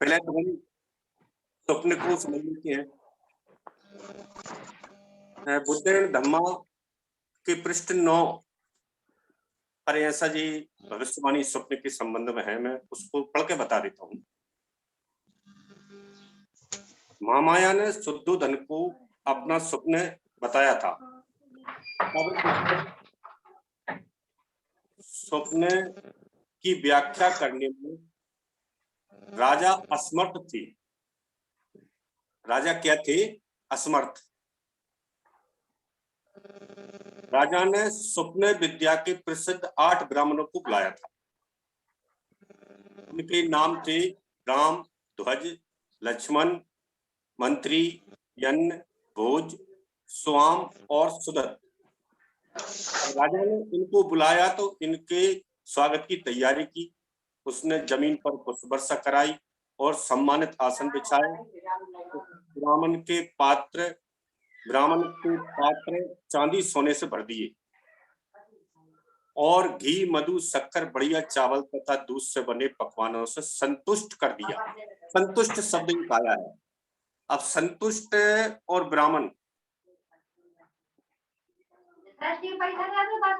पहले तो हम स्वप्न को समझ लेते हैं। बुद्धेन धम्मा के पृष्ठ 9 पर ऐसा जी भविष्यवाणी स्वप्न के संबंध में है। मैं उसको पढ़ के बता देता हूँ। महामाया ने शुद्धोधन को अपना स्वप्न बताया था। अब स्वप्न की व्याख्या करने में राजा असमर्थ थे। राजा क्या थे? असमर्थ। राजा ने स्वप्न विद्या के प्रसिद्ध 8 ब्राह्मणों को बुलाया था। उनके नाम थे राम, ध्वज, लक्ष्मण, मंत्री, यन्न, भोज, स्वाम और सुदत्त। राजा ने इनको बुलाया तो इनके स्वागत की तैयारी की। उसने जमीन पर पुष्प वर्षा कराई और सम्मानित आसन बिछाए। ब्राह्मण के पात्र चांदी सोने से भर दिए और घी, मधु, शक्कर, बढ़िया चावल तथा दूध से बने पकवानों से संतुष्ट कर दिया। संतुष्ट शब्द ही पाया है। अब संतुष्ट और ब्राह्मण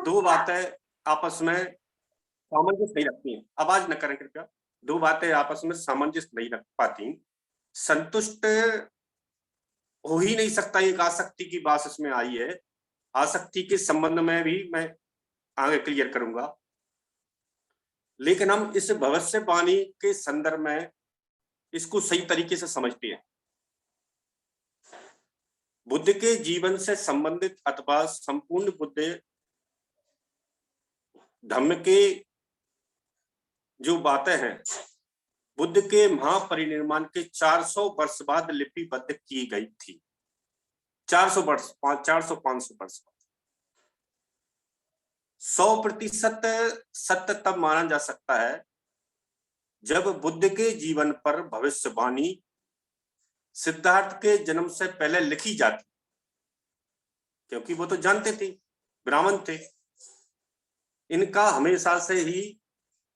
दो बातें आपस में सामंजस्य नहीं रखती हैं। आवाज न करें कृपया। दो बातें आपस में सामंजस्य नहीं रख पाती। संतुष्ट हो ही नहीं सकता। एक आसक्ति की बात इसमें आई है। आसक्ति के संबंध में भी मैं आगे क्लियर करूंगा, लेकिन हम इस भविष्यवाणी के संदर्भ में इसको सही तरीके से समझते हैं। बुद्ध के जीवन से संबंधित अथवा संपूर्ण बुद्ध धम्म के जो बातें हैं, बुद्ध के महापरिनिर्वाण के 400 वर्ष बाद लिपिबद्ध की गई थी। 400-500 वर्ष 100% सत्य तब माना जा सकता है जब बुद्ध के जीवन पर भविष्यवाणी सिद्धार्थ के जन्म से पहले लिखी जाती, क्योंकि वो तो जानते थे, ब्राह्मण थे। इनका हमेशा से ही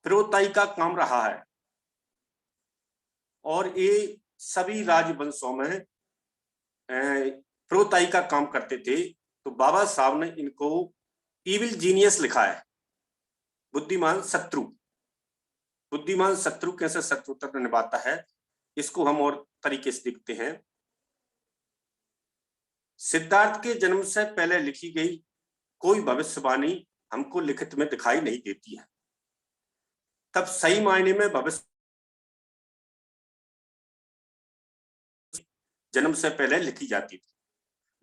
प्रोताई का काम रहा है और ये सभी राजवंशों में प्रोताई का काम करते थे। तो बाबा साहब ने इनको इविल जीनियस लिखा है, बुद्धिमान शत्रु। बुद्धिमान शत्रु कैसे शत्रुता निभाता है, इसको हम और तरीके से देखते हैं। सिद्धार्थ के जन्म से पहले लिखी गई कोई भविष्यवाणी हमको लिखित में दिखाई नहीं देती है। तब सही मायने में भविष्य जन्म से पहले लिखी जाती थी।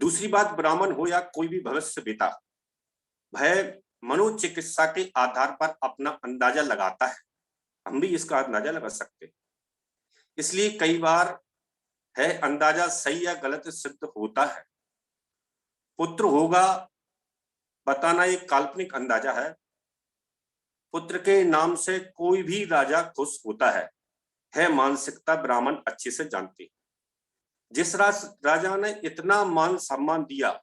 दूसरी बात, ब्राह्मण हो या कोई भी भविष्यवेता, वह मनोचिकित्सा के आधार पर अपना अंदाजा लगाता है। हम भी इसका अंदाजा लगा सकते हैं। इसलिए कई बार है अंदाजा सही या गलत सिद्ध होता है। पुत्र होगा बताना एक काल्पनिक अंदाजा है। पुत्र के नाम से कोई भी राजा खुश होता है मानसिकता ब्राह्मण अच्छे से जानते। जिस राजा ने इतना मान सम्मान दिया,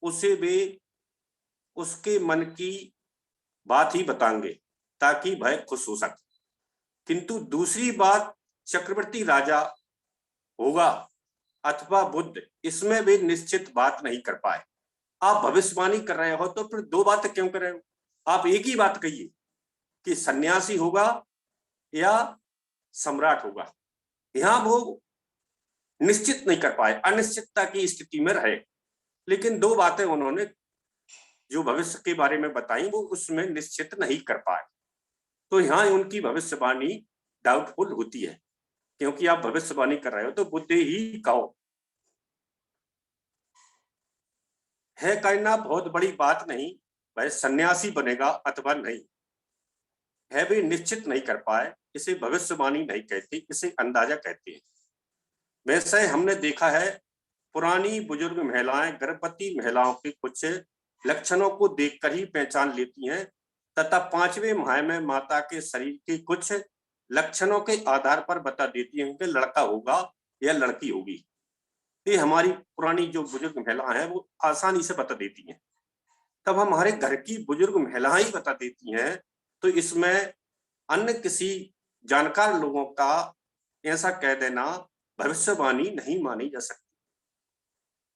उसे वे उसके मन की बात ही बताएंगे ताकि वह खुश हो सके। किंतु दूसरी बात, चक्रवर्ती राजा होगा अथवा बुद्ध, इसमें वे निश्चित बात नहीं कर पाए। आप भविष्यवाणी कर रहे हो तो फिर दो बातें क्यों कर रहे हो? आप एक ही बात कहिए कि सन्यासी होगा या सम्राट होगा। यहां वो निश्चित नहीं कर पाए, अनिश्चितता की स्थिति में रहे। लेकिन दो बातें उन्होंने जो भविष्य के बारे में बताई वो उसमें निश्चित नहीं कर पाए। तो यहाँ उनकी भविष्यवाणी डाउटफुल होती है, क्योंकि आप भविष्यवाणी कर रहे हो तो बुद्ध ही कहो। है करना बहुत बड़ी बात नहीं, वह सन्यासी बनेगा अथवा नहीं, है भी निश्चित नहीं कर पाए। इसे भविष्यवाणी नहीं कहती, इसे अंदाजा कहते हैं। वैसे हमने देखा है पुरानी बुजुर्ग महिलाएं गर्भवती महिलाओं के कुछ लक्षणों को देखकर ही पहचान लेती हैं तथा 5वें माह में माता के शरीर के कुछ लक्षणों के आधार पर बता देती हैं कि लड़का होगा या लड़की होगी। ये हमारी पुरानी जो बुजुर्ग महिलाएं हैं वो आसानी से बता देती हैं। तब हमारे घर की बुजुर्ग महिलाएं ही बता देती हैं, तो इसमें अन्य किसी जानकार लोगों का ऐसा कह देना भविष्यवाणी नहीं मानी जा सकती।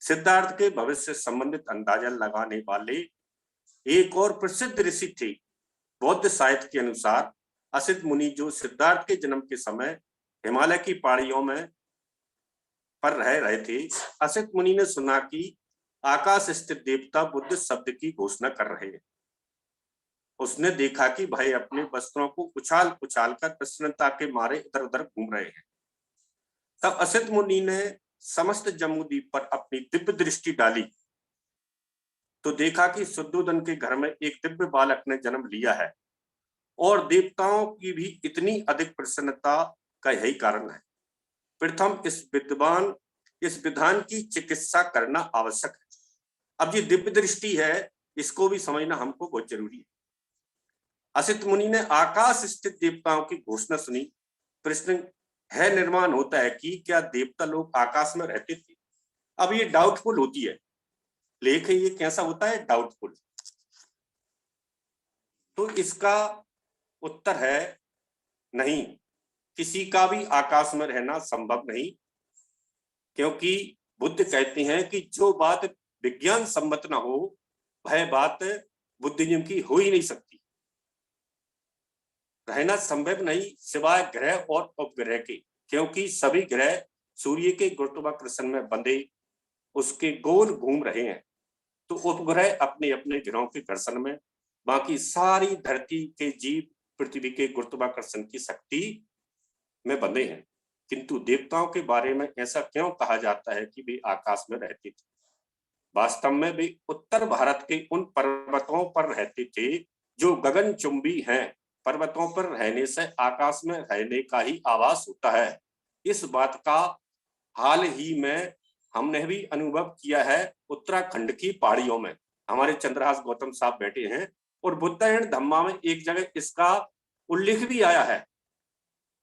सिद्धार्थ के भविष्य संबंधित अंदाजा लगाने वाले एक और प्रसिद्ध ऋषि थे। बौद्ध साहित्य के अनुसार असित मुनि जो सिद्धार्थ के जन्म के समय हिमालय की पहाड़ियों में पर रह रहे थे, असित मुनि ने सुना कि आकाश स्थित देवता बुद्ध शब्द की घोषणा कर रहे हैं। उसने देखा कि भाई अपने वस्त्रों को उछाल उछाल कर प्रसन्नता के मारे इधर उधर घूम रहे हैं। तब असित मुनि ने समस्त जम्बूद्वीप पर अपनी दिव्य दृष्टि डाली तो देखा कि शुद्धोधन के घर में एक दिव्य बालक ने जन्म लिया है और देवताओं की भी इतनी अधिक प्रसन्नता का यही कारण है। प्रथम इस विधान की चिकित्सा करना आवश्यक है। अब ये दिव्य दृष्टि है, इसको भी समझना हमको बहुत जरूरी है। असित मुनि ने आकाश स्थित देवताओं की घोषणा सुनी। प्रश्न है निर्माण होता है कि क्या देवता लोग आकाश में रहते थे? अब ये डाउटफुल होती है, लेख ये कैसा होता है? डाउटफुल। तो इसका उत्तर है नहीं, किसी का भी आकाश में रहना संभव नहीं, क्योंकि बुद्ध कहते हैं कि जो बात विज्ञान सम्मत ना हो वह बात बुद्धिज्म की हो ही नहीं सकती। रहना संभव नहीं सिवाय ग्रह और उपग्रह के, क्योंकि सभी ग्रह सूर्य के गुरुत्वाकर्षण में बंधे उसके गोल घूम रहे हैं। तो उपग्रह अपने अपने ग्रहों के घर्षण में, बाकी सारी धरती के जीव पृथ्वी के गुरुत्वाकर्षण की शक्ति में बंधे हैं। किंतु देवताओं के बारे में ऐसा क्यों कहा जाता है कि वे आकाश में रहते थे? वास्तव में वे उत्तर भारत के उन पर्वतों पर रहते थे जो गगनचुंबी हैं। पर्वतों पर रहने से आकाश में रहने का ही आभास होता है। इस बात का हाल ही में हमने भी अनुभव किया है। उत्तराखंड की पहाड़ियों में हमारे चंद्रहास गौतम साहब बैठे हैं और बुद्धायन धम्मा में एक जगह इसका उल्लेख भी आया है।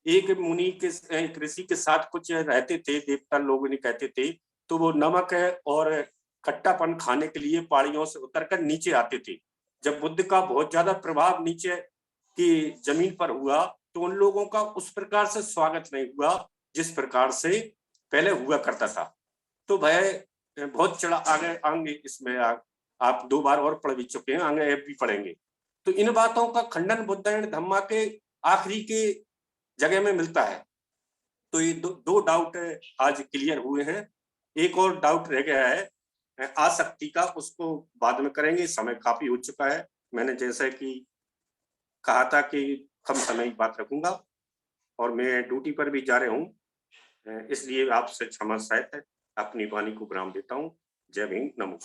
एक मुनि के एक ऋषि के साथ कुछ रहते थे, देवता लोग नहीं कहते थे, तो वो नमक और खट्टापन खाने के लिए पहाड़ियों से उतरकर नीचे आते थे। जब बुद्ध का बहुत ज्यादा प्रभाव नीचे की जमीन पर हुआ तो उन लोगों का उस प्रकार से स्वागत नहीं हुआ जिस प्रकार से पहले हुआ करता था। तो भय बहुत चढ़ा आगे आएंगे इसमें आप 2 बार और पढ़ भी चुके हैं, आगे भी पढ़ेंगे। तो इन बातों का खंडन बुद्धायन धम्मा के आखिरी के जगह में मिलता है। तो ये दो डाउट आज क्लियर हुए हैं। एक और डाउट रह गया है आसक्ति का, उसको बाद में करेंगे, समय काफी हो चुका है। मैंने जैसे कि कहा था कि कम समय की बात रखूंगा और मैं ड्यूटी पर भी जा रहा हूँ, इसलिए आपसे क्षमा सहित अपनी वाणी को विराम देता हूँ। जय भीम, नमो।